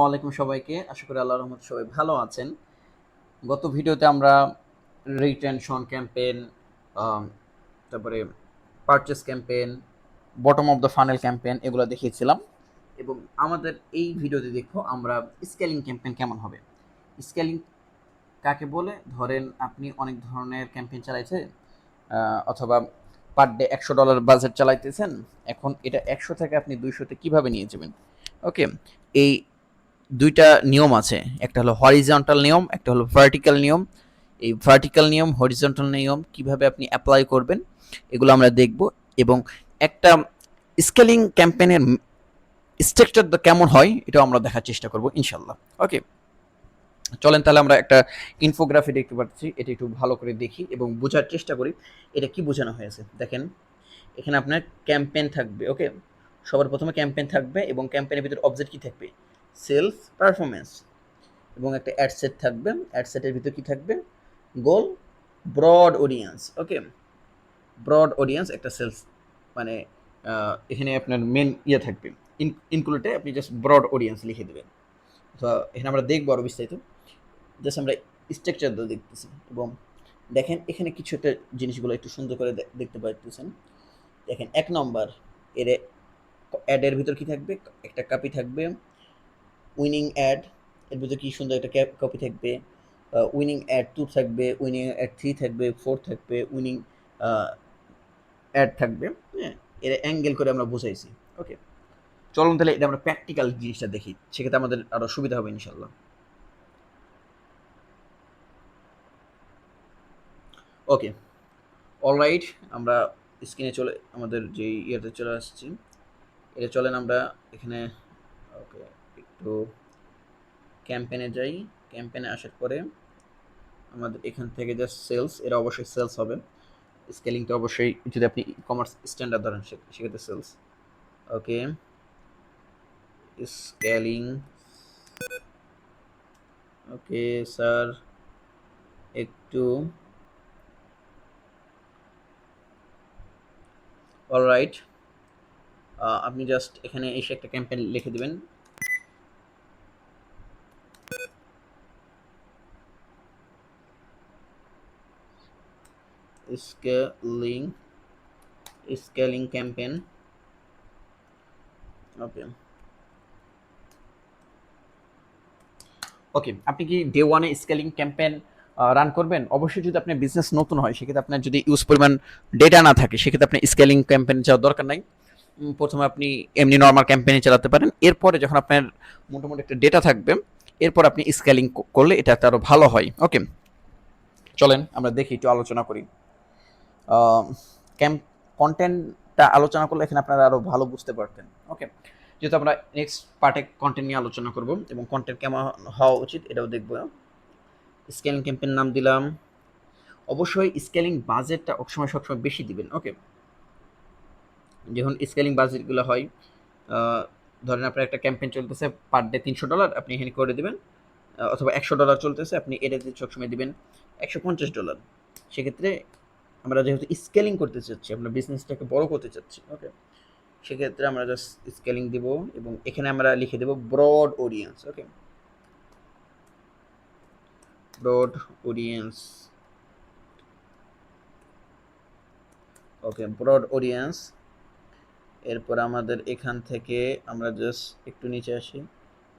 ওয়ালাইকুম সবাইকে, আশা করি আল্লাহর রহমতে সবাই ভালো আছেন। গত ভিডিওতে আমরা রিটেনশন ক্যাম্পেইন, তারপরে purchase campaign, bottom of the funnel campaign এগুলো দেখিয়েছিলাম। এবং আমাদের এই ভিডিওতে দেখো আমরা স্কেলিং ক্যাম্পেইন কেমন হবে। স্কেলিং কাকে বলে? ধরেন আপনি অনেক ধরনের ক্যাম্পেইন চালাইছে, অথবা পার ডে $100 বাজেট চালাইতেছেন। এখন এটা 100 থেকে আপনি 200-তে কিভাবে নিয়ে যাবেন? ওকে, এই দুইটা নিয়ম আছে, একটা হলো হরিজন্টাল নিয়ম, একটা হলো ভার্টিক্যাল নিয়ম। এই ভার্টিক্যাল নিয়ম, হরিজন্টাল নিয়ম কিভাবে আপনি অ্যাপ্লাই করবেন এগুলো আমরা দেখব। এবং একটা স্কেলিং ক্যাম্পেইনের স্ট্রাকচার কেমন হয় এটাও আমরা দেখার চেষ্টা করব ইনশাল্লাহ। ওকে, চলেন তাহলে আমরা একটা ইনফোগ্রাফি দেখতে পাচ্ছি, এটা একটু ভালো করে দেখি এবং বোঝার চেষ্টা করি এটা কি বোঝানো হয়েছে। দেখেন, এখানে আপনার ক্যাম্পেইন থাকবে। ওকে, সবার প্রথমে ক্যাম্পেইন থাকবে এবং ক্যাম্পেইনের ভিতরে অবজেক্ট কি থাকবে? Sales performance. এবং একটা অ্যাড সেট থাকবে, অ্যাড সেটের ভিতরে কি থাকবে? গোল, ব্রড অডিয়েন্স। ওকে, ব্রড অডিয়েন্স একটা সেলস, মানে এখানে আপনার মেন ইয়ে থাকবে, ইনক্লুডে আপনি জাস্ট ব্রড অডিয়েন্স লিখে দেবেন। তো এখানে আমরা দেখবো আরও বিস্তারিত, জাস্ট আমরা স্ট্রাকচার দেখতেছি। এবং দেখেন এখানে কিছু একটা জিনিসগুলো একটু সুন্দর করে দেখতে পাচ্ছেন। দেখেন 1 নম্বর, এর অ্যাডের ভিতর কি থাকবে? একটা কপি থাকবে, উইনিং অ্যাড। এর ভিতরে কি সুন্দর একটা কপি থাকবে। উইনিং অ্যাড 2 থাকবে, উইনিং অ্যাড 3 থাকবে, 4 থাকবে, উইনিং অ্যাড থাকবে। হ্যাঁ, এর অ্যাঙ্গেল করে আমরা বুঝাইছি। ওকে, চলুন তাহলে এটা আমরা প্র্যাকটিক্যাল জিনিসটা দেখি, সেক্ষেত্রে আমাদের আরও সুবিধা হবে ইনশাল্লাহ। ওকে, অলরাইট, আমরা স্ক্রিনে চলে আমাদের যে ইয়েতে চলে আসছি। এটা চলেন আমরা এখানে, ওকে, একটু ক্যাম্পেনে যাই। ক্যাম্পেনে আসার পরে আমাদের এখান থেকে জাস্ট সেলস, এরা অবশ্যই সেলস হবে। স্কেলিংটা অবশ্যই, যদি আপনি ই কমার্স স্ট্যান্ডার্ড ধরেন সেক্ষেত্রে sales. Okay, scaling. Okay sir, একটু অলরাইট, আপনি জাস্ট এখানে এসে একটা ক্যাম্পেইন লিখে দেবেন। Scaling, scaling campaign. Okay, okay, আপনি কি ডে ওয়ানে স্কেলিং ক্যাম্পেইন রান করবেন? অবশ্যই যদি আপনার বিজনেস নতুন হয়, সেক্ষেত্রে আপনার যদি ইউজ পরিমাণ ডেটা না থাকে, সেক্ষেত্রে আপনি স্কেলিং ক্যাম্পেইন যাওয়ার দরকার নাই। প্রথমে আপনি এমনি নর্মাল ক্যাম্পেইনে চালাতে পারেন। এরপরে যখন আপনার মোটামুটি একটা ডেটা থাকবে, এরপর আপনি স্কেলিং করলে এটা আরও ভালো হয়। ওকে, চলেন আমরা দেখি, একটু আলোচনা করি। ক্যাম্প কন্টেন্টটা আলোচনা করলে এখানে আপনারা আরও ভালো বুঝতে পারতেন। ওকে, যেহেতু আমরা নেক্সট পার্টে কন্টেন্ট নিয়ে আলোচনা করব এবং কন্টেন্ট কেমন হওয়া উচিত এটাও দেখবো। স্কেলিং ক্যাম্পেইন নাম দিলাম। অবশ্যই স্কেলিং বাজেটটা সবসময় বেশি দিবেন। ওকে, যখন স্কেলিং বাজেটগুলো হয়, ধরেন আপনার একটা ক্যাম্পেইন চলতেছে পার ডে $300, আপনি এখানে করে দেবেন। অথবা $100 চলতেছে, আপনি এটা সবসময় দিবেন $150। সেক্ষেত্রে আমরা যেহেতু স্কেলিং করতে চাচ্ছি, আমরা বিজনেসটাকে বড় করতে চাচ্ছি। ওকে, সেক্ষেত্রে আমরা জাস্ট স্কেলিং দিব এবং এখানে আমরা লিখে দেব ব্রড অডিয়েন্স। ওকে, ব্রড অডিয়েন্স। ওকে, ব্রড অডিয়েন্স। এরপর আমাদের এখান থেকে আমরা জাস্ট একটু নিচে আসি,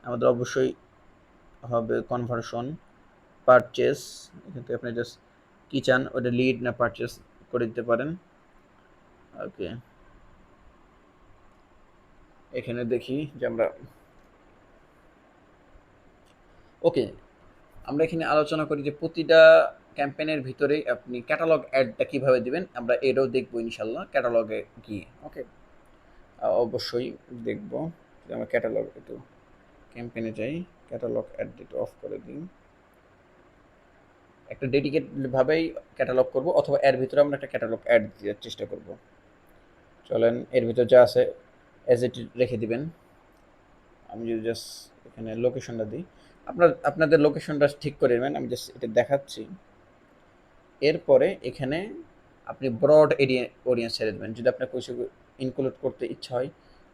আমাদের অবশ্যই হবে কনভার্সন, পারচেস। এখান থেকে আপনি জাস্ট কি চান, ওটা লিড না পারচেস করে দিতে পারেন। ওকে, এখানে দেখি যে আমরা, ওকে, আমরা এখানে আলোচনা করি যে প্রতিটা ক্যাম্পেইনের ভিতরেই আপনি ক্যাটালগ অ্যাডটা কীভাবে দিবেন, আমরা এটাও দেখবো ইনশাল্লাহ ক্যাটালগে গিয়ে। ওকে, অবশ্যই দেখবো। আমরা ক্যাটালগ একটু ক্যাম্পেইনে যাই, ক্যাটালগ অ্যাড একটু অফ করে দিই। একটা ডেডিকেটেডভাবেই ক্যাটালগ করব, অথবা এর ভিতরে আমরা একটা ক্যাটালগ অ্যাড দেওয়ার চেষ্টা করব। চলেন এর ভিতর যা আছে অ্যাজ ইট রেখে দিবেন। আমি যদি জাস্ট এখানে লোকেশনটা দিই, আপনাদের লোকেশনটা ঠিক করে নেবেন, আমি জাস্ট এটা দেখাচ্ছি। এরপরে এখানে আপনি ব্রড এরিয়া অডিয়েন্স ছেড়ে দেবেন। যদি আপনার কিছু ইনক্লুড করতে ইচ্ছা হয়,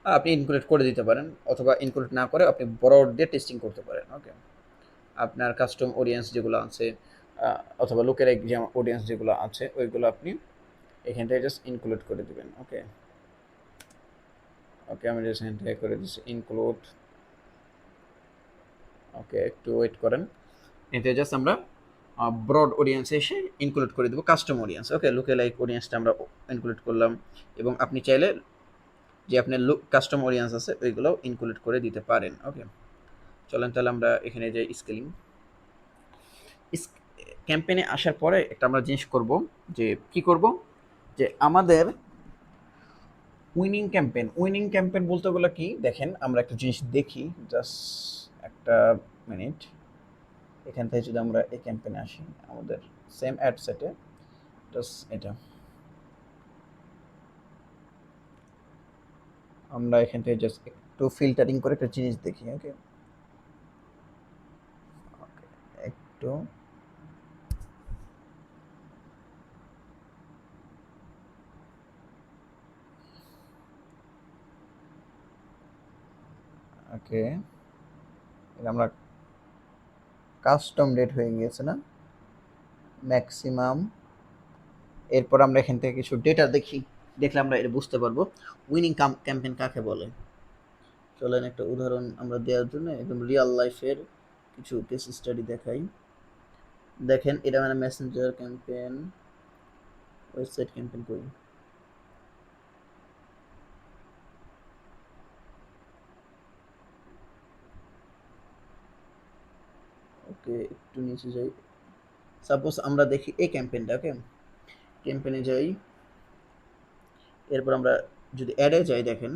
আপনি ইনক্লুড করে দিতে পারেন, অথবা ইনক্লুড না করে আপনি ব্রড দিয়ে টেস্টিং করতে পারেন। ওকে, আপনার কাস্টম অডিয়েন্স যেগুলো আছে অথবা লোকের যে অডিয়েন্স যেগুলো আছে ওইগুলো আপনি এখান থেকে জাস্ট ইনক্লুড করে দিবেন। ওকে ওকে, আমি জাস্ট এখান থেকে করে দিচ্ছি ইনক্লুড। ওকে, একটু ওয়েট করেন। এতে জাস্ট আমরা ব্রড অডিয়েন্সে এসে ইনক্লুড করে দেবো কাস্টম অডিয়েন্স। ওকে, লুকে লাইক অডিয়েন্সটা আমরা ইনক্লুড করলাম, এবং আপনি চাইলে যে আপনার কাস্টম অডিয়েন্স আছে ওইগুলোও ইনক্লুড করে দিতে পারেন। ওকে, চলেন তাহলে আমরা এখানে যে স্কেলিং ক্যাম্পেইনে আসার পরে একটা আমরা জিনিস করব, যে কি করব, যে আমাদের উইনিং ক্যাম্পেইন বলতে গেলে কি, দেখেন আমরা একটা জিনিস দেখি, জাস্ট একটা মিনিট। এখান থেকে যদি আমরা এই ক্যাম্পেইনে আসি, আমাদের সেম অ্যাড সেটে জাস্ট এটা আমরা এখান থেকে জাস্ট একটু ফিল্টারিং করে একটা জিনিস দেখি। ওকে, একটু ওকে, আমরা কাস্টম ডেট হয়ে গিয়েছে না ম্যাক্সিমাম। এরপর আমরা এখান থেকে কিছু ডেটা দেখি, দেখলে আমরা এটা বুঝতে পারবো উইনিং ক্যাম্পেইন কাকে বলে। চলেন একটা উদাহরণ আমরা দেওয়ার জন্য একদম রিয়েল লাইফের কিছু কেস স্টাডি দেখাই। দেখেন এটা মানে মেসেঞ্জার ক্যাম্পেইন, ওয়েবসাইট ক্যাম্পেইন করি। ওকে, একটু নিচে যাই। সাপোজ আমরা দেখি এই ক্যাম্পেইনটা। ওকে, ক্যাম্পেইনে যাই, এরপর আমরা যদি অ্যাডে যাই, দেখেন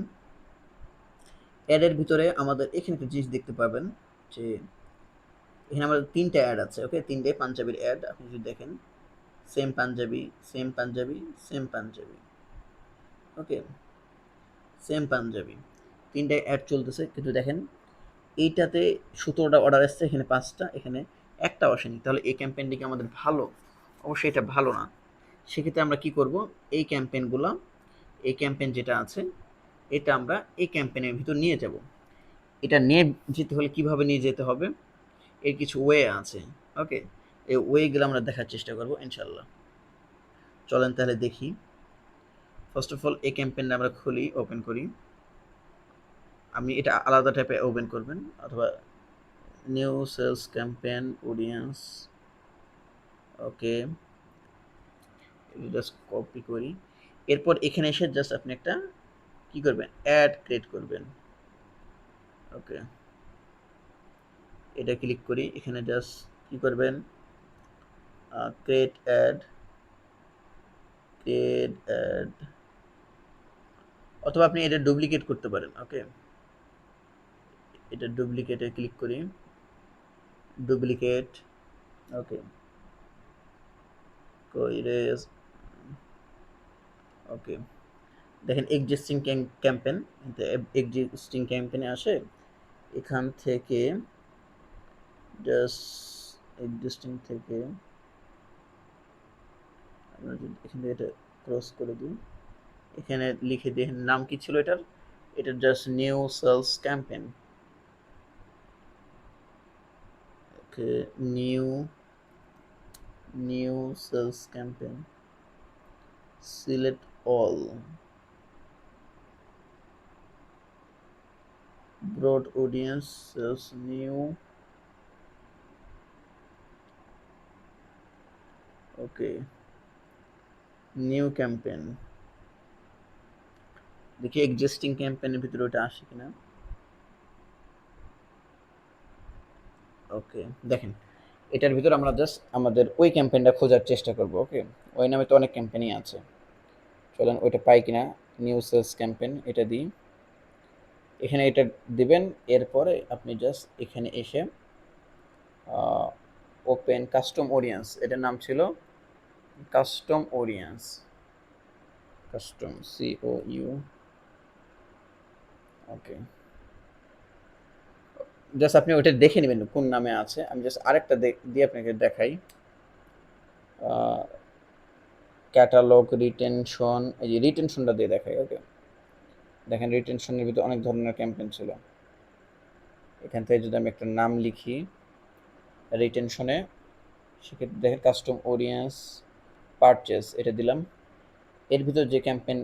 অ্যাডের ভিতরে আমাদের এখানে একটা জিনিস দেখতে পাবেন, যে এখানে আমাদের ৩টা অ্যাড আছে। ওকে, ৩টে পাঞ্জাবির অ্যাড আপনি যদি দেখেন, same panjabi, same panjabi, same panjabi. Okay, same panjabi, ৩টায় অ্যাড চলতেছে, কিন্তু দেখেন এইটাতে ১৭টা অর্ডার এসছে, এখানে ৫টা, এখানে একটাও আসেনি। তাহলে এই ক্যাম্পেইনটি কি আমাদের ভালো? অবশ্যই এটা ভালো না। সেক্ষেত্রে আমরা কি করব, এই ক্যাম্পেইনগুলো, এই ক্যাম্পেইন যেটা আছে এটা আমরা এই ক্যাম্পেইনের ভিতর নিয়ে যাব। এটা নিয়ে যেতে হলে কিভাবে নিয়ে যেতে হবে, এর কিছু ওয়ে আছে। ওকে, এই ওয়েগুলো আমরা দেখার চেষ্টা করব ইনশাল্লাহ। চলেন তাহলে দেখি। ফার্স্ট অফ অল এই ক্যাম্পেইনটা আমরা খুলি, ওপেন করি। আপনি এটা আলাদা টাইপে ওপেন করবেন, অথবা নিউ সেলস ক্যাম্পেইন অডিয়েন্স। ওকে, জাস্ট কপি করি। এরপর এখানে এসে জাস্ট আপনি একটা কি করবেন, অ্যাড ক্রিয়েট করবেন। ওকে, এটা ক্লিক করি, এখানে জাস্ট কি করবেন, ক্রিয়েট অ্যাড, ক্রিয়েট অ্যাড, অথবা আপনি এটা ডুপ্লিকেট করতে পারেন। ওকে, এটা ডুপ্লিকেটে ক্লিক করি, ডুপ্লিকেট। ওকে, ইরেজ। ওকে, দেখেন এক্সিস্টিং ক্যাম্পেইন, এক্সিস্টিং ক্যাম্পেইনে আসে, এখান থেকে জাস্ট এক্সিস্টিং থেকে আমরা যদি এখান থেকে এটা ক্রস করে দিই, এখানে লিখে দিই নাম কি ছিল এটার, এটা just new sales campaign. Okay, new new sales campaign, select all, broad audience, sales new. Okay, new campaign, দেখি এক্সিস্টিং ক্যাম্পেইনের ভিতরে ওটা আসে কিনা। ওকে, দেখেন এটার ভিতর আমরা জাস্ট আমাদের ওই ক্যাম্পেইনটা খোঁজার চেষ্টা করব। ওকে, ওই নামে তো অনেক ক্যাম্পেইনই আছে, চলেন ওইটা পাই কিনা। নিউ সেলস ক্যাম্পেইন এটা দিই, এখানে এটা দিবেন। এরপরে আপনি জাস্ট এখানে এসে ওপেন কাস্টম অডিয়েন্স, এটার নাম ছিল কাস্টম অডিয়েন্স, কাস্টম COU। ওকে, জাস্ট আপনি ওটা দেখে নেবেন কোন নামে আছে। আমি জাস্ট আরেকটা দিয়ে আপনাকে দেখাই, ক্যাটালগ রিটেনশন, এই যে রিটেনশনটা দিয়ে দেখাই। ওকে, দেখেন রিটেনশনের ভিতরে অনেক ধরনের ক্যাম্পেইন ছিল। এখান থেকে যদি আমি একটা নাম লিখি রিটেনশনে, সেক্ষেত্রে দেখেন কাস্টম অডিয়েন্স পারচেস এটা দিলাম। এর ভিতর যে ক্যাম্পেইন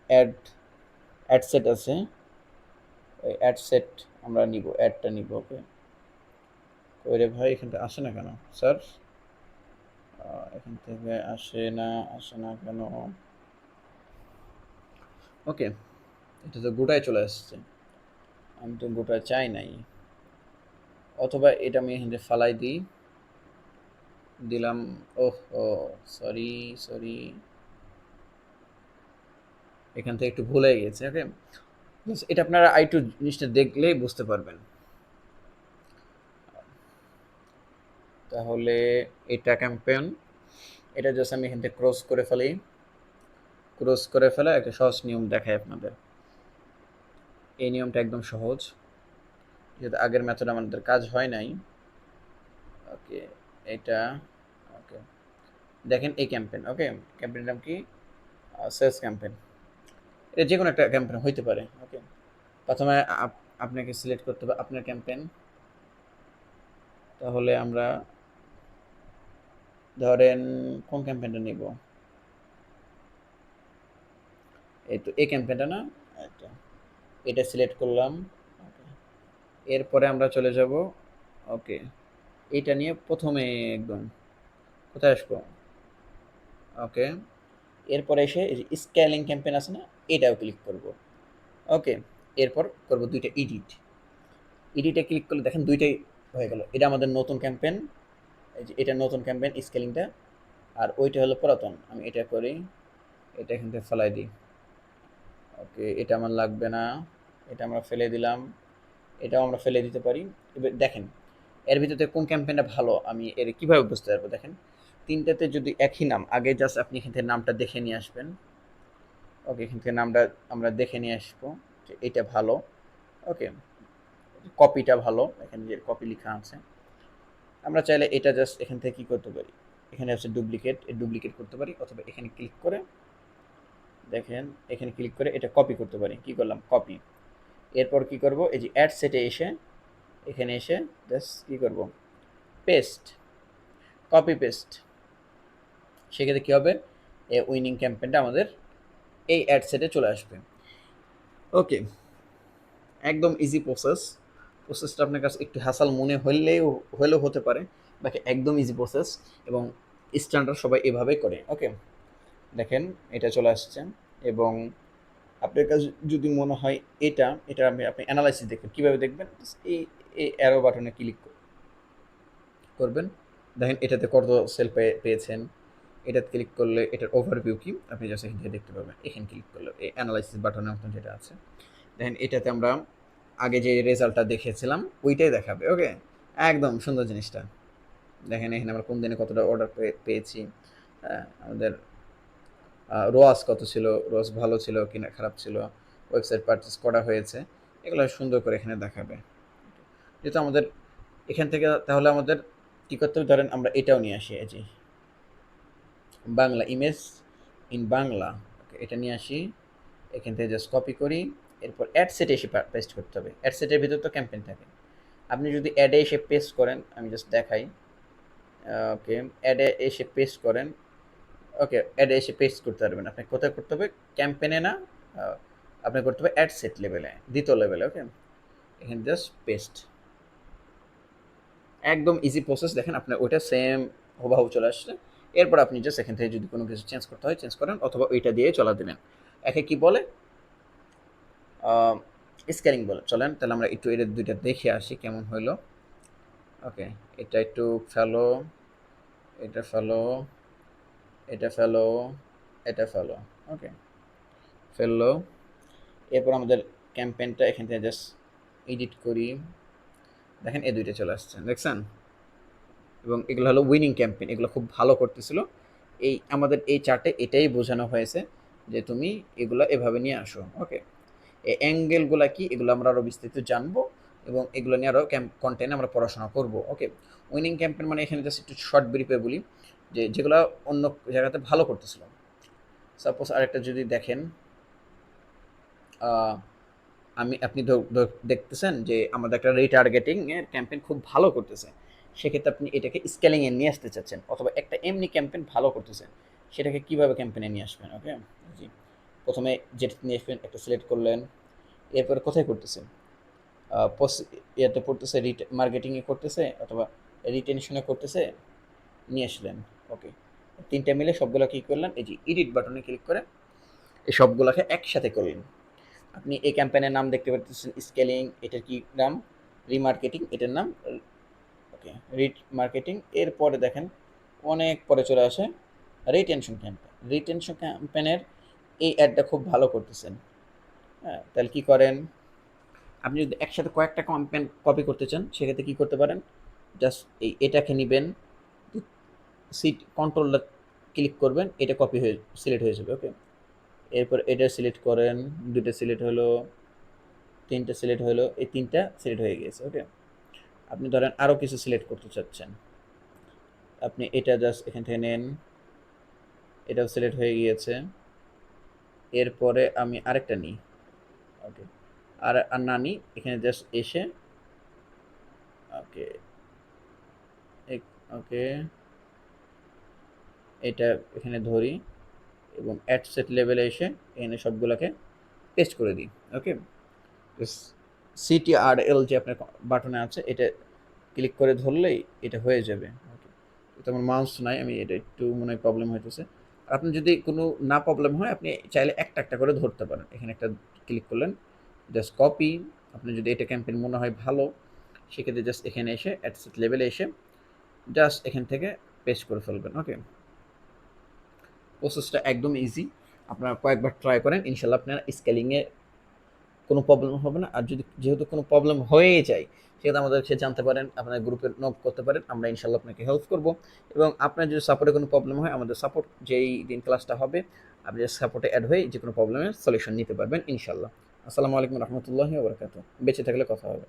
অ্যাড অ্যাড সেট আছে, ওই অ্যাড সেট আমরা নিব, অ্যাডটা নিব। ওকে, ওই রে ভাই এখান থেকে আসে না কেন স্যার? এখান থেকে আসে না কেন? ওকে, এটা তো গোটায় চলে আসছে, আমি তো গোটায় চাই নাই। অথবা এটা আমি এখান থেকে ফালাই দিলাম। ওহ ও সরি সরি, এখান থেকে একটু ভুল হয়ে গেছে। ওকে, এটা আপনারা আইটু জিনিসটা দেখলেই বুঝতে পারবেন। তাহলে এটা ক্যাম্পেইন, এটা জাস্ট আমি এখান থেকে ক্রস করে ফেলে একটা সহজ নিয়ম দেখাই আপনাদের। এই নিয়মটা একদম সহজ, যেহেতু আগের মেথড আমাদের কাজ হয় নাই। ওকে, এটা ওকে, দেখেন এই ক্যাম্পেইন। ওকে, ক্যাম্পেইনের নাম কি? Sales campaign. এটা যে কোনো একটা ক্যাম্পেইন হইতে পারে। ওকে, প্রথমে আপনাকে সিলেক্ট করতে হবে আপনার ক্যাম্পেইন। তাহলে আমরা ধরেন কোন ক্যাম্পেইনটা নিব? এই তো এই ক্যাম্পেইনটা না, এটা সিলেক্ট করলাম। এরপরে আমরা চলে যাব। ওকে, এটা নিয়ে প্রথমে একদম কোথায় আসবো? ওকে, এরপরে এসে এই যে স্কেলিং ক্যাম্পেইন আছে না, এটাও ক্লিক করব। ওকে, এরপর করব দুইটা এডিটে ক্লিক করলে দেখেন দুইটাই হয়ে গেল। এটা আমাদের নতুন ক্যাম্পেইন, এই যে এটা নতুন ক্যাম্পেইন স্কেলিংটা, আর ওইটা হলো পুরাতন। আমি এটা করি, এটা এখান থেকে ফেলাই দিই। ওকে, এটা আমার লাগবে না, এটা আমরা ফেলে দিলাম। এটাও আমরা ফেলে দিতে পারি। এবার দেখেন এর ভিতরে কোন ক্যাম্পেইনটা ভালো আমি এর কিভাবে বুঝতে পারবো? দেখেন তিনটাতে যদি একই নাম, আগে জাস্ট আপনি এখান থেকে নামটা দেখে নিয়ে আসবেন। ওকে, এখান থেকে নামটা আমরা দেখে নিয়ে আসবো যে এটা ভালো। ওকে, কপিটা ভালো, এখানে যে কপি লেখা আছে। আমরা চাইলে এটা জাস্ট এখান থেকে কি করতে পারি, এখানে আছে ডুপ্লিকেট, ডুপ্লিকেট করতে পারি, অথবা এখানে ক্লিক করে দেখেন এখানে ক্লিক করে এটা কপি করতে পারি। কি করলাম? কপি। এরপর কি করব? এই যে অ্যাড সেটে এসে এখানে এসে জাস্ট কি করব? Paste, copy paste. সেক্ষেত্রে কী হবে? এই উইনিং ক্যাম্পেইনটা আমাদের এই অ্যাড সেটে চলে আসবে। ওকে, একদম ইজি প্রসেসটা আপনার কাছে একটু হ্যাসাল মনে হলেও হতে পারে, বাকি একদম ইজি প্রসেস, এবং স্ট্যান্ডার্ড সবাই এভাবেই করে। ওকে, দেখেন এটা চলে আসছে। এবং আপনার কাছে যদি মনে হয় এটা আপনি অ্যানালাইসিস দেখবেন। কীভাবে দেখবেন? এই এই অ্যারো বাটনে ক্লিক করবেন। দেখেন এটাতে কত সেল পেয়েছেন। এটাতে ক্লিক করলে এটার ওভারভিউ কি আপনি জাস্ট এখান থেকে দেখতে পাবেন। এখানে ক্লিক করলে এই অ্যানালাইসিস বাটনের মতন যেটা আছে, দেখেন এটাতে আমরা আগে যে রেজাল্টটা দেখেছিলাম ওইটাই দেখাবে। ওকে, একদম সুন্দর জিনিসটা। দেখেন এখানে আমরা কোন দিনে কতটা অর্ডার পেয়েছি, আমাদের রোয়াস কত ছিল, রোয়াস ভালো ছিল কিনা খারাপ ছিল, ওয়েবসাইট পারচেস করা হয়েছে, এগুলো সুন্দর করে এখানে দেখাবে। যেহেতু আমাদের এখান থেকে তাহলে আমাদের কী করতে হবে? ধরেন আমরা এটাও নিয়ে আসি, এই যে বাংলা ইমেজ ইন বাংলা। ওকে, এটা নিয়ে আসি, এখান থেকে জাস্ট কপি করি। এরপর অ্যাড সেটে এসে পেস্ট করতে হবে। অ্যাড সেটের ভিতর তো ক্যাম্পেইন থাকে। আপনি যদি অ্যাডে এসে পেস্ট করেন, আমি জাস্ট দেখাই। ওকে, অ্যাডে এসে পেস্ট করেন। ওকে, অ্যাডে এসে পেস্ট করতে পারবেন। আপনাকে কোথায় করতে হবে? ক্যাম্পেইনে না, আপনি করতে হবে অ্যাড সেট লেভেলে, দ্বিতীয় লেভেলে। ওকে, এখানে জাস্ট পেস্ট, একদম ইজি প্রসেস। দেখেন আপনার ওইটা সেম হুবাহু চলে আসছে। এরপর আপনি জাস্ট এখান থেকে যদি কোনো কিছু চেঞ্জ করতে হয় চেঞ্জ করেন, অথবা ওইটা দিয়ে চলা দিলেন। একে কি বলে? স্কেলিং বলে। চলেন তাহলে আমরা একটু এর দুইটা দেখে আসি কেমন হইলো। ওকে, এটা একটু ফেলো, এটা ফেলো, এটা ফেলো, এটা ফেলো। ওকে, ফেললো। এরপর আমাদের ক্যাম্পেইনটা এখান থেকে জাস্ট এডিট করি। দেখেন এই দুইটা চলে আসছে, দেখছেন? এবং এগুলো হলো উইনিং ক্যাম্পেইন, এগুলো খুব ভালো করতেছিল। এই আমাদের এই চার্টে এটাই বোঝানো হয়েছে যে তুমি এগুলো এভাবে নিয়ে আসো। ওকে, এই অ্যাঙ্গেলগুলো কি এগুলো আমরা আরও বিস্তারিত জানবো, এবং এগুলো নিয়ে আরও কন্টেন্ট আমরা পড়াশোনা করব। ওকে, উইনিং ক্যাম্পেইন মানে এখানে জাস্ট একটু শর্ট ব্রিফে বলি যে যেগুলো অন্য জায়গাতে ভালো করতেছিল। সাপোজ আরেকটা যদি দেখেন, আহ, আপনি দেখতেছেন যে আমাদের একটা রিটার্গেটিং এর ক্যাম্পেইন খুব ভালো করতেছে, সেক্ষেত্রে আপনি এটাকে স্কেলিং এ নিয়ে আসতে চাচ্ছেন, অথবা একটা এমনি ক্যাম্পেইন ভালো করতেছে, সেটাকে কিভাবে ক্যাম্পেইনে নিয়ে আসবেন? ওকে, জি, প্রথমে যেটা নিয়ে আসবেন একটা সিলেক্ট করলেন, এরপরে কোথায় করতেছেন, ইয়েতে পড়তেছে, মার্কেটিংয়ে করতেছে অথবা রিটেনশনে করতেছে, নিয়ে আসলেন। ওকে, তিনটা মিলে সবগুলো কী করলেন, এই যে এডিট বাটনে ক্লিক করে এই সবগুলোকে একসাথে করলেন। আপনি এই ক্যাম্পেইনের নাম দেখতে পাচ্ছেন স্কেলিং, এটার কি নাম, রিমার্কেটিং, এটার নাম ওকে রিট মার্কেটিং। এরপরে দেখেন অনেক পরে চলে আসে রিটেনশন ক্যাম্পেইন। রিটেনশন ক্যাম্পেইনের এই অ্যাডটা খুব ভালো করতেছেন। হ্যাঁ, তাহলে কী করেন, আপনি যদি একসাথে কয়েকটা ক্যাম্পেইন কপি করতে চান সেক্ষেত্রে কী করতে পারেন, জাস্ট এটাকে নেবেন, সিট কন্ট্রোলটা ক্লিক করবেন, এটা কপি হয়ে সিলেক্ট হয়ে যাবে। ওকে, এরপর এটা সিলেক্ট করেন, দুটো সিলেক্ট হলো, তিনটা সিলেক্ট হলো, এই তিনটা সিলেক্ট হয়ে গিয়েছে। ওকে, আপনি ধরেন আরও কিছু সিলেক্ট করতে চাচ্ছেন, আপনি এটা জাস্ট এখান থেকে নেন, এটাও সিলেক্ট হয়ে গিয়েছে। এরপরে আমি আরেকটা নিই। ওকে, আর না নিই, এখানে জাস্ট এসে ওকে ওকে এটা এখানে ধরি এবং অ্যাড সেট লেভেলে এসে এখানে সবগুলোকে পেস্ট করে দিই। ওকে, CTRL যে আপনার বাটনে আছে এটা ক্লিক করে ধরলেই এটা হয়ে যাবে। ওকে, তো আমার মাউস নাই, আমি এটা একটু মনে হয় প্রবলেম হইতেছে। আর আপনি যদি কোনো না প্রবলেম হয় আপনি চাইলে একটা একটা করে ধরতে পারেন। এখানে একটা ক্লিক করলেন, জাস্ট কপি, আপনি যদি এটা ক্যাম্পেইন মনে হয় ভালো সেক্ষেত্রে জাস্ট এখানে এসে অ্যাড সেট লেভেলে এসে জাস্ট এখান থেকে পেস্ট করে ফেলবেন। ওকে, প্রসেসটা একদম ইজি, আপনারা কয়েকবার ট্রাই করেন, ইনশাল্লাহ আপনার স্কেলিংয়ে কোনো প্রবলেম হবে না। আর যদি যেহেতু কোনো প্রবলেম হয়েই যায় সেক্ষেত্রে আমাদেরকে জানতে পারেন, আপনার গ্রুপে নক করতে পারেন, আমরা ইনশাল্লাহ আপনাকে হেল্প করব। এবং আপনার যদি সাপোর্টে কোনো প্রবলেম হয় আমাদের সাপোর্ট যেই দিন ক্লাসটা হবে আপনি সাপোর্টে অ্যাড হয়ে যে কোনো প্রবলেমের সলিউশন নিতে পারবেন ইনশাল্লাহ। আসসালামু আলাইকুম রহমতুল্লাহি ওয়া বারাকাতুহু। বেঁচে থাকলে কথা হবে।